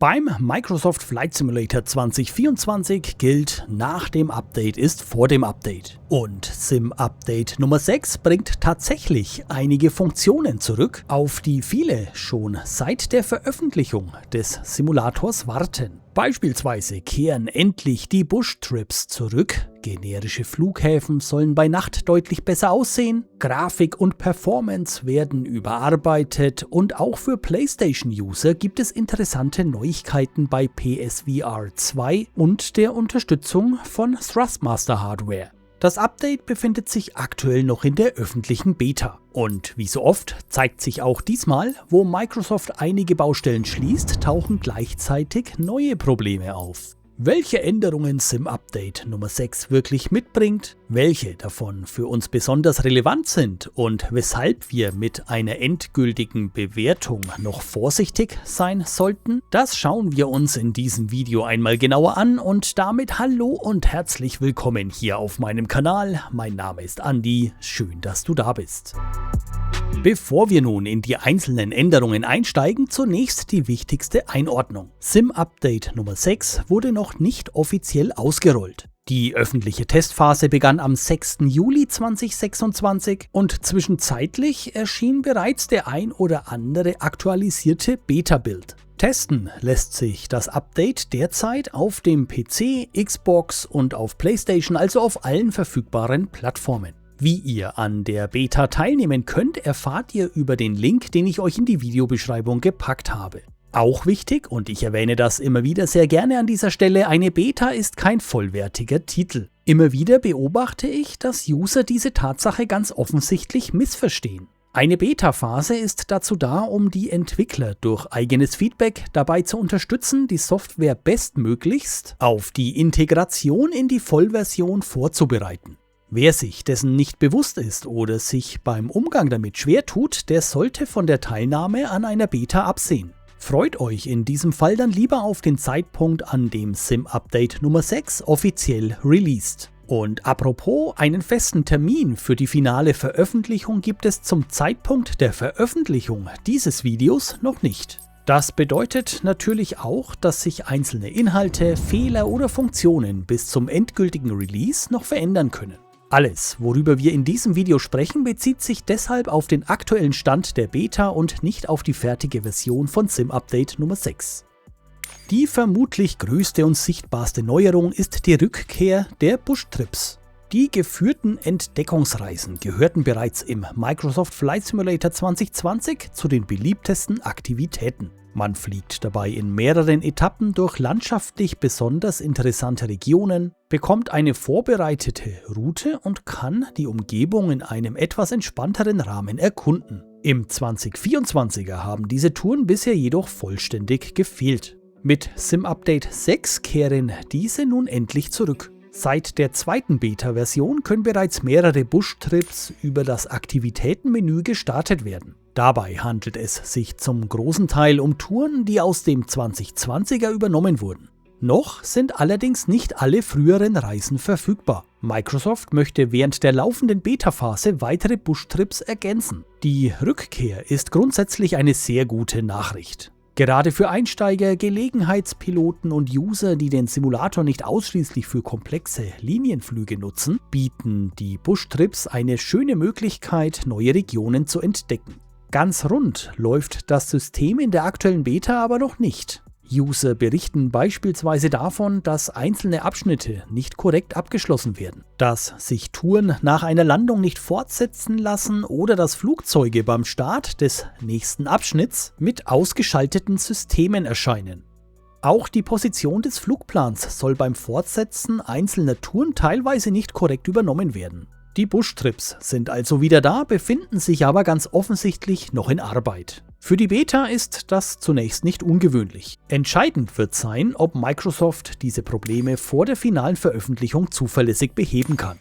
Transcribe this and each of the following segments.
Beim Microsoft Flight Simulator 2024 gilt, nach dem Update ist vor dem Update. Und Sim-Update Nummer 6 bringt tatsächlich einige Funktionen zurück, auf die viele schon seit der Veröffentlichung des Simulators warten. Beispielsweise kehren endlich die Bush-Trips zurück, generische Flughäfen sollen bei Nacht deutlich besser aussehen, Grafik und Performance werden überarbeitet und auch für PlayStation-User gibt es interessante Neuigkeiten bei PSVR 2 und der Unterstützung von Thrustmaster Hardware. Das Update befindet sich aktuell noch in der öffentlichen Beta. Und wie so oft zeigt sich auch diesmal, wo Microsoft einige Baustellen schließt, tauchen gleichzeitig neue Probleme auf. Welche Änderungen Sim-Update Nummer 6 wirklich mitbringt, welche davon für uns besonders relevant sind und weshalb wir mit einer endgültigen Bewertung noch vorsichtig sein sollten, das schauen wir uns in diesem Video einmal genauer an und damit hallo und herzlich willkommen hier auf meinem Kanal. Mein Name ist Andi, schön, dass du da bist. Bevor wir nun in die einzelnen Änderungen einsteigen, zunächst die wichtigste Einordnung. Sim-Update Nummer 6 wurde noch nicht offiziell ausgerollt. Die öffentliche Testphase begann am 6. Juli 2026 und zwischenzeitlich erschien bereits der ein oder andere aktualisierte Beta-Bild. Testen lässt sich das Update derzeit auf dem PC, Xbox und auf PlayStation, also auf allen verfügbaren Plattformen. Wie ihr an der Beta teilnehmen könnt, erfahrt ihr über den Link, den ich euch in die Videobeschreibung gepackt habe. Auch wichtig, und ich erwähne das immer wieder sehr gerne an dieser Stelle, eine Beta ist kein vollwertiger Titel. Immer wieder beobachte ich, dass User diese Tatsache ganz offensichtlich missverstehen. Eine Beta-Phase ist dazu da, um die Entwickler durch eigenes Feedback dabei zu unterstützen, die Software bestmöglichst auf die Integration in die Vollversion vorzubereiten. Wer sich dessen nicht bewusst ist oder sich beim Umgang damit schwer tut, der sollte von der Teilnahme an einer Beta absehen. Freut euch in diesem Fall dann lieber auf den Zeitpunkt, an dem Sim-Update Nummer 6 offiziell released. Und apropos, einen festen Termin für die finale Veröffentlichung gibt es zum Zeitpunkt der Veröffentlichung dieses Videos noch nicht. Das bedeutet natürlich auch, dass sich einzelne Inhalte, Fehler oder Funktionen bis zum endgültigen Release noch verändern können. Alles, worüber wir in diesem Video sprechen, bezieht sich deshalb auf den aktuellen Stand der Beta und nicht auf die fertige Version von Sim-Update Nummer 6. Die vermutlich größte und sichtbarste Neuerung ist die Rückkehr der Bush-Trips. Die geführten Entdeckungsreisen gehörten bereits im Microsoft Flight Simulator 2020 zu den beliebtesten Aktivitäten. Man fliegt dabei in mehreren Etappen durch landschaftlich besonders interessante Regionen, bekommt eine vorbereitete Route und kann die Umgebung in einem etwas entspannteren Rahmen erkunden. Im 2024er haben diese Touren bisher jedoch vollständig gefehlt. Mit Sim-Update 6 kehren diese nun endlich zurück. Seit der zweiten Beta-Version können bereits mehrere Bush-Trips über das Aktivitätenmenü gestartet werden. Dabei handelt es sich zum großen Teil um Touren, die aus dem 2020er übernommen wurden. Noch sind allerdings nicht alle früheren Reisen verfügbar. Microsoft möchte während der laufenden Beta-Phase weitere Bush-Trips ergänzen. Die Rückkehr ist grundsätzlich eine sehr gute Nachricht. Gerade für Einsteiger, Gelegenheitspiloten und User, die den Simulator nicht ausschließlich für komplexe Linienflüge nutzen, bieten die Bush-Trips eine schöne Möglichkeit, neue Regionen zu entdecken. Ganz rund läuft das System in der aktuellen Beta aber noch nicht. User berichten beispielsweise davon, dass einzelne Abschnitte nicht korrekt abgeschlossen werden, dass sich Touren nach einer Landung nicht fortsetzen lassen oder dass Flugzeuge beim Start des nächsten Abschnitts mit ausgeschalteten Systemen erscheinen. Auch die Position des Flugplans soll beim Fortsetzen einzelner Touren teilweise nicht korrekt übernommen werden. Die Bush-Trips sind also wieder da, befinden sich aber ganz offensichtlich noch in Arbeit. Für die Beta ist das zunächst nicht ungewöhnlich. Entscheidend wird sein, ob Microsoft diese Probleme vor der finalen Veröffentlichung zuverlässig beheben kann.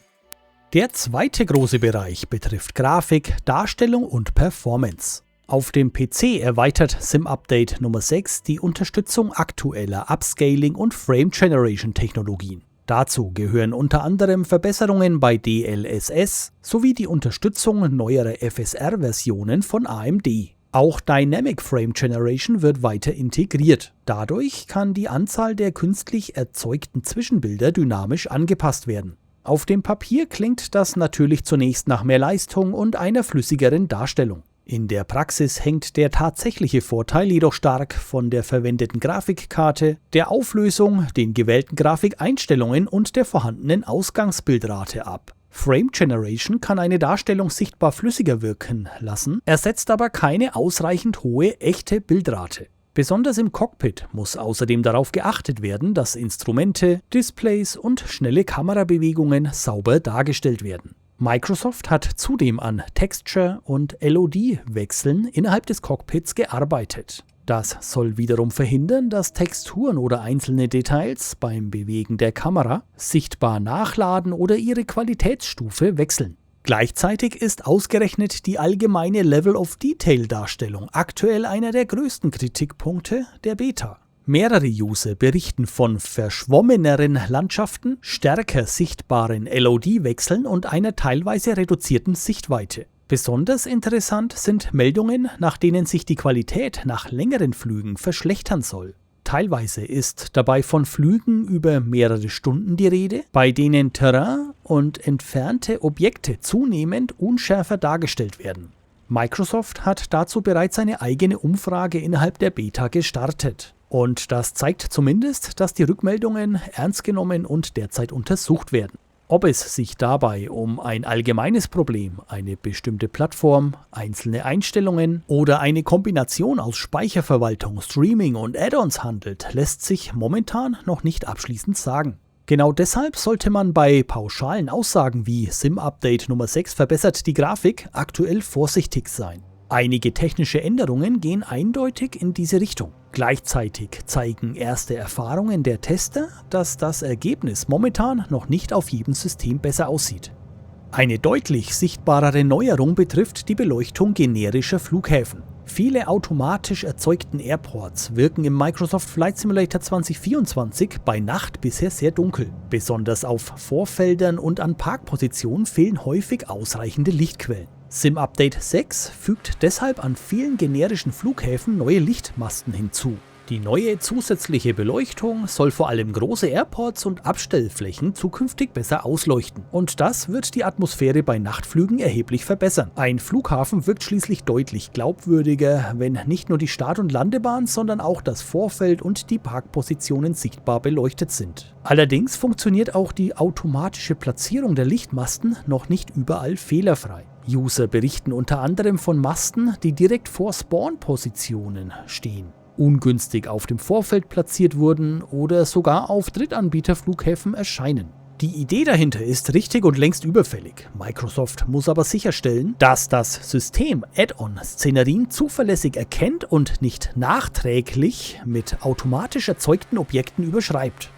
Der zweite große Bereich betrifft Grafik, Darstellung und Performance. Auf dem PC erweitert Sim-Update Nummer 6 die Unterstützung aktueller Upscaling- und Frame-Generation-Technologien. Dazu gehören unter anderem Verbesserungen bei DLSS sowie die Unterstützung neuerer FSR-Versionen von AMD. Auch Dynamic Frame Generation wird weiter integriert. Dadurch kann die Anzahl der künstlich erzeugten Zwischenbilder dynamisch angepasst werden. Auf dem Papier klingt das natürlich zunächst nach mehr Leistung und einer flüssigeren Darstellung. In der Praxis hängt der tatsächliche Vorteil jedoch stark von der verwendeten Grafikkarte, der Auflösung, den gewählten Grafikeinstellungen und der vorhandenen Ausgangsbildrate ab. Frame Generation kann eine Darstellung sichtbar flüssiger wirken lassen, ersetzt aber keine ausreichend hohe echte Bildrate. Besonders im Cockpit muss außerdem darauf geachtet werden, dass Instrumente, Displays und schnelle Kamerabewegungen sauber dargestellt werden. Microsoft hat zudem an Texture- und LOD-Wechseln innerhalb des Cockpits gearbeitet. Das soll wiederum verhindern, dass Texturen oder einzelne Details beim Bewegen der Kamera sichtbar nachladen oder ihre Qualitätsstufe wechseln. Gleichzeitig ist ausgerechnet die allgemeine Level-of-Detail-Darstellung aktuell einer der größten Kritikpunkte der Beta. Mehrere User berichten von verschwommeneren Landschaften, stärker sichtbaren LOD-Wechseln und einer teilweise reduzierten Sichtweite. Besonders interessant sind Meldungen, nach denen sich die Qualität nach längeren Flügen verschlechtern soll. Teilweise ist dabei von Flügen über mehrere Stunden die Rede, bei denen Terrain und entfernte Objekte zunehmend unschärfer dargestellt werden. Microsoft hat dazu bereits eine eigene Umfrage innerhalb der Beta gestartet. Und das zeigt zumindest, dass die Rückmeldungen ernst genommen und derzeit untersucht werden. Ob es sich dabei um ein allgemeines Problem, eine bestimmte Plattform, einzelne Einstellungen oder eine Kombination aus Speicherverwaltung, Streaming und Add-ons handelt, lässt sich momentan noch nicht abschließend sagen. Genau deshalb sollte man bei pauschalen Aussagen wie SIM-Update Nummer 6 verbessert die Grafik aktuell vorsichtig sein. Einige technische Änderungen gehen eindeutig in diese Richtung. Gleichzeitig zeigen erste Erfahrungen der Tester, dass das Ergebnis momentan noch nicht auf jedem System besser aussieht. Eine deutlich sichtbarere Neuerung betrifft die Beleuchtung generischer Flughäfen. Viele automatisch erzeugten Airports wirken im Microsoft Flight Simulator 2024 bei Nacht bisher sehr dunkel. Besonders auf Vorfeldern und an Parkpositionen fehlen häufig ausreichende Lichtquellen. SIM-Update 6 fügt deshalb an vielen generischen Flughäfen neue Lichtmasten hinzu. Die neue zusätzliche Beleuchtung soll vor allem große Airports und Abstellflächen zukünftig besser ausleuchten. Und das wird die Atmosphäre bei Nachtflügen erheblich verbessern. Ein Flughafen wirkt schließlich deutlich glaubwürdiger, wenn nicht nur die Start- und Landebahn, sondern auch das Vorfeld und die Parkpositionen sichtbar beleuchtet sind. Allerdings funktioniert auch die automatische Platzierung der Lichtmasten noch nicht überall fehlerfrei. User berichten unter anderem von Masten, die direkt vor Spawn-Positionen stehen, ungünstig auf dem Vorfeld platziert wurden oder sogar auf Drittanbieterflughäfen erscheinen. Die Idee dahinter ist richtig und längst überfällig. Microsoft muss aber sicherstellen, dass das System Add-on-Szenerien zuverlässig erkennt und nicht nachträglich mit automatisch erzeugten Objekten überschreibt.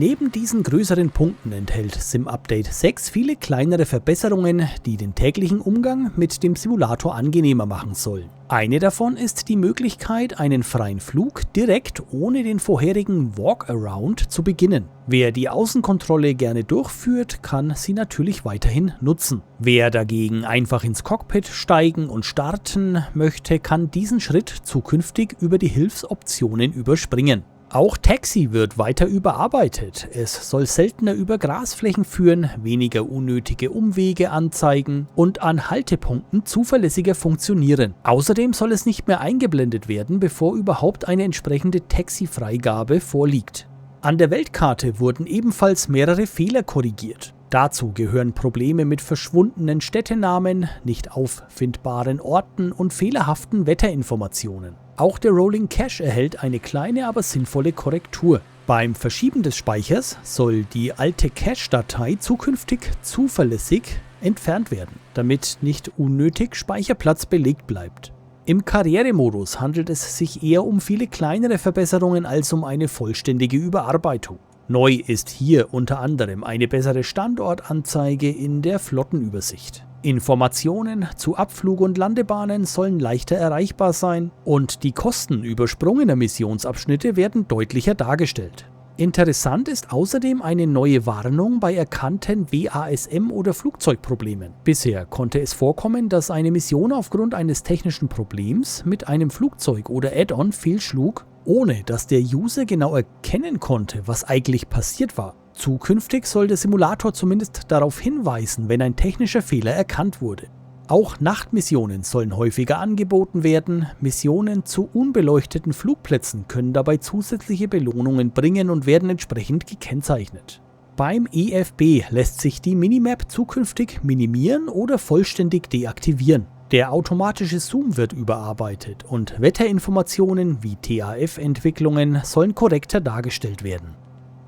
Neben diesen größeren Punkten enthält SIM-Update 6 viele kleinere Verbesserungen, die den täglichen Umgang mit dem Simulator angenehmer machen sollen. Eine davon ist die Möglichkeit, einen freien Flug direkt ohne den vorherigen Walkaround zu beginnen. Wer die Außenkontrolle gerne durchführt, kann sie natürlich weiterhin nutzen. Wer dagegen einfach ins Cockpit steigen und starten möchte, kann diesen Schritt zukünftig über die Hilfsoptionen überspringen. Auch Taxi wird weiter überarbeitet. Es soll seltener über Grasflächen führen, weniger unnötige Umwege anzeigen und an Haltepunkten zuverlässiger funktionieren. Außerdem soll es nicht mehr eingeblendet werden, bevor überhaupt eine entsprechende Taxi-Freigabe vorliegt. An der Weltkarte wurden ebenfalls mehrere Fehler korrigiert. Dazu gehören Probleme mit verschwundenen Städtenamen, nicht auffindbaren Orten und fehlerhaften Wetterinformationen. Auch der Rolling Cache erhält eine kleine, aber sinnvolle Korrektur. Beim Verschieben des Speichers soll die alte Cache-Datei zukünftig zuverlässig entfernt werden, damit nicht unnötig Speicherplatz belegt bleibt. Im Karrieremodus handelt es sich eher um viele kleinere Verbesserungen als um eine vollständige Überarbeitung. Neu ist hier unter anderem eine bessere Standortanzeige in der Flottenübersicht. Informationen zu Abflug- und Landebahnen sollen leichter erreichbar sein und die Kosten übersprungener Missionsabschnitte werden deutlicher dargestellt. Interessant ist außerdem eine neue Warnung bei erkannten WASM- oder Flugzeugproblemen. Bisher konnte es vorkommen, dass eine Mission aufgrund eines technischen Problems mit einem Flugzeug oder Add-on fehlschlug, ohne dass der User genau erkennen konnte, was eigentlich passiert war. Zukünftig soll der Simulator zumindest darauf hinweisen, wenn ein technischer Fehler erkannt wurde. Auch Nachtmissionen sollen häufiger angeboten werden. Missionen zu unbeleuchteten Flugplätzen können dabei zusätzliche Belohnungen bringen und werden entsprechend gekennzeichnet. Beim EFB lässt sich die Minimap zukünftig minimieren oder vollständig deaktivieren. Der automatische Zoom wird überarbeitet und Wetterinformationen wie TAF-Entwicklungen sollen korrekter dargestellt werden.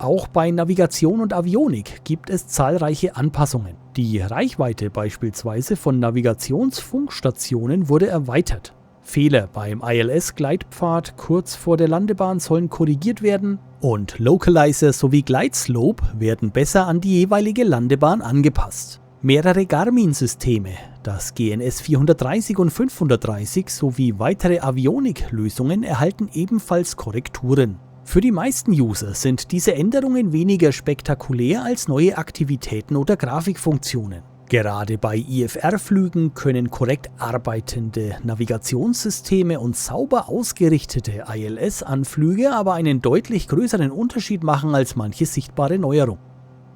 Auch bei Navigation und Avionik gibt es zahlreiche Anpassungen. Die Reichweite beispielsweise von Navigationsfunkstationen wurde erweitert. Fehler beim ILS-Gleitpfad kurz vor der Landebahn sollen korrigiert werden und Localizer sowie Glideslope werden besser an die jeweilige Landebahn angepasst. Mehrere Garmin-Systeme, das GNS 430 und 530 sowie weitere Avionik-Lösungen erhalten ebenfalls Korrekturen. Für die meisten User sind diese Änderungen weniger spektakulär als neue Aktivitäten oder Grafikfunktionen. Gerade bei IFR-Flügen können korrekt arbeitende Navigationssysteme und sauber ausgerichtete ILS-Anflüge aber einen deutlich größeren Unterschied machen als manche sichtbare Neuerung.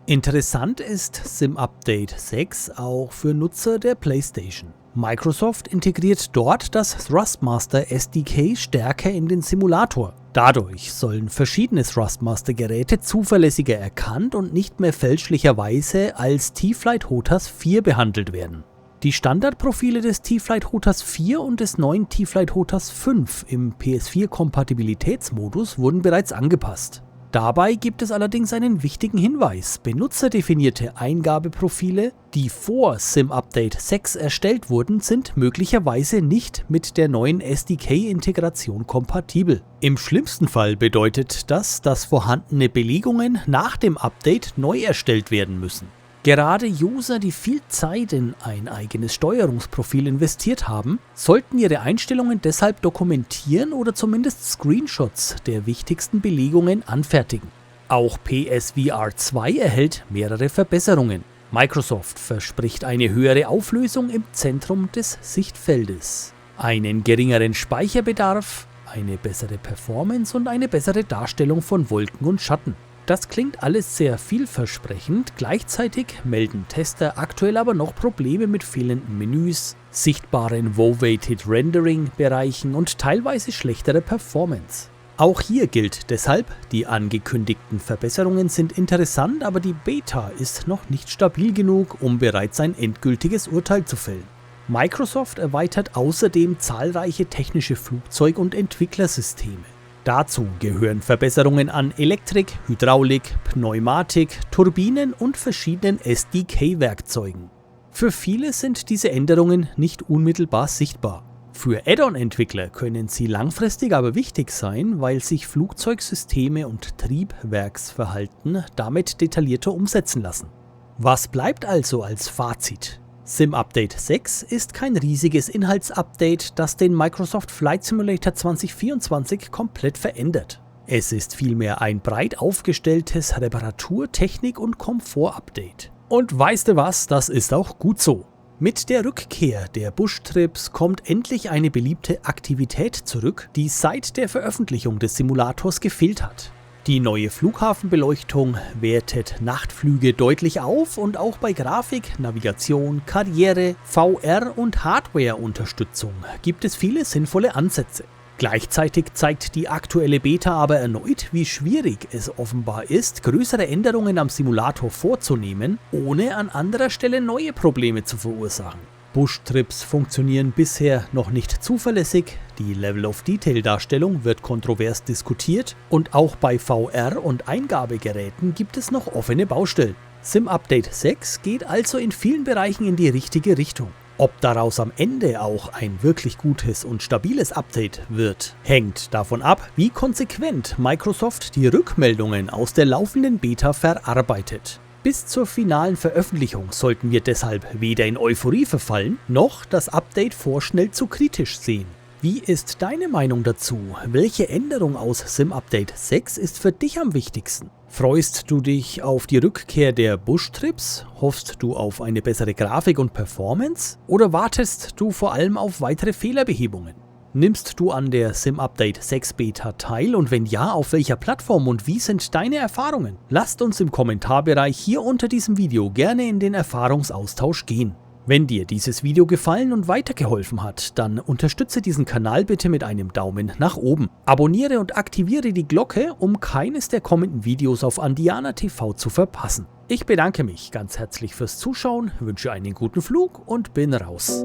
Interessant ist SimUpdate 6 auch für Nutzer der PlayStation. Microsoft integriert dort das Thrustmaster SDK stärker in den Simulator. Dadurch sollen verschiedene Thrustmaster-Geräte zuverlässiger erkannt und nicht mehr fälschlicherweise als T-Flight HOTAS 4 behandelt werden. Die Standardprofile des T-Flight HOTAS 4 und des neuen T-Flight HOTAS 5 im PS4-Kompatibilitätsmodus wurden bereits angepasst. Dabei gibt es allerdings einen wichtigen Hinweis. Benutzerdefinierte Eingabeprofile, die vor SimUpdate 6 erstellt wurden, sind möglicherweise nicht mit der neuen SDK-Integration kompatibel. Im schlimmsten Fall bedeutet das, dass vorhandene Belegungen nach dem Update neu erstellt werden müssen. Gerade User, die viel Zeit in ein eigenes Steuerungsprofil investiert haben, sollten ihre Einstellungen deshalb dokumentieren oder zumindest Screenshots der wichtigsten Belegungen anfertigen. Auch PSVR 2 erhält mehrere Verbesserungen. Microsoft verspricht eine höhere Auflösung im Zentrum des Sichtfeldes, einen geringeren Speicherbedarf, eine bessere Performance und eine bessere Darstellung von Wolken und Schatten. Das klingt alles sehr vielversprechend, gleichzeitig melden Tester aktuell aber noch Probleme mit fehlenden Menüs, sichtbaren Wow-Weighted Rendering-Bereichen und teilweise schlechterer Performance. Auch hier gilt deshalb, die angekündigten Verbesserungen sind interessant, aber die Beta ist noch nicht stabil genug, um bereits ein endgültiges Urteil zu fällen. Microsoft erweitert außerdem zahlreiche technische Flugzeug- und Entwicklersysteme. Dazu gehören Verbesserungen an Elektrik, Hydraulik, Pneumatik, Turbinen und verschiedenen SDK-Werkzeugen. Für viele sind diese Änderungen nicht unmittelbar sichtbar. Für Add-on-Entwickler können sie langfristig aber wichtig sein, weil sich Flugzeugsysteme und Triebwerksverhalten damit detaillierter umsetzen lassen. Was bleibt also als Fazit? SimUpdate 6 ist kein riesiges Inhaltsupdate, das den Microsoft Flight Simulator 2024 komplett verändert. Es ist vielmehr ein breit aufgestelltes Reparatur-, Technik- und Komfort-Update. Und weißt du was, das ist auch gut so. Mit der Rückkehr der Bush-Trips kommt endlich eine beliebte Aktivität zurück, die seit der Veröffentlichung des Simulators gefehlt hat. Die neue Flughafenbeleuchtung wertet Nachtflüge deutlich auf und auch bei Grafik, Navigation, Karriere, VR und Hardware-Unterstützung gibt es viele sinnvolle Ansätze. Gleichzeitig zeigt die aktuelle Beta aber erneut, wie schwierig es offenbar ist, größere Änderungen am Simulator vorzunehmen, ohne an anderer Stelle neue Probleme zu verursachen. Bush-Trips funktionieren bisher noch nicht zuverlässig, die Level-of-Detail-Darstellung wird kontrovers diskutiert und auch bei VR- und Eingabegeräten gibt es noch offene Baustellen. SimUpdate 6 geht also in vielen Bereichen in die richtige Richtung. Ob daraus am Ende auch ein wirklich gutes und stabiles Update wird, hängt davon ab, wie konsequent Microsoft die Rückmeldungen aus der laufenden Beta verarbeitet. Bis zur finalen Veröffentlichung sollten wir deshalb weder in Euphorie verfallen, noch das Update vorschnell zu kritisch sehen. Wie ist deine Meinung dazu? Welche Änderung aus SimUpdate 6 ist für dich am wichtigsten? Freust du dich auf die Rückkehr der Buschtrips? Hoffst du auf eine bessere Grafik und Performance? Oder wartest du vor allem auf weitere Fehlerbehebungen? Nimmst du an der SimUpdate 6 Beta teil und wenn ja, auf welcher Plattform und wie sind deine Erfahrungen? Lasst uns im Kommentarbereich hier unter diesem Video gerne in den Erfahrungsaustausch gehen. Wenn dir dieses Video gefallen und weitergeholfen hat, dann unterstütze diesen Kanal bitte mit einem Daumen nach oben. Abonniere und aktiviere die Glocke, um keines der kommenden Videos auf Andiana TV zu verpassen. Ich bedanke mich ganz herzlich fürs Zuschauen, wünsche einen guten Flug und bin raus.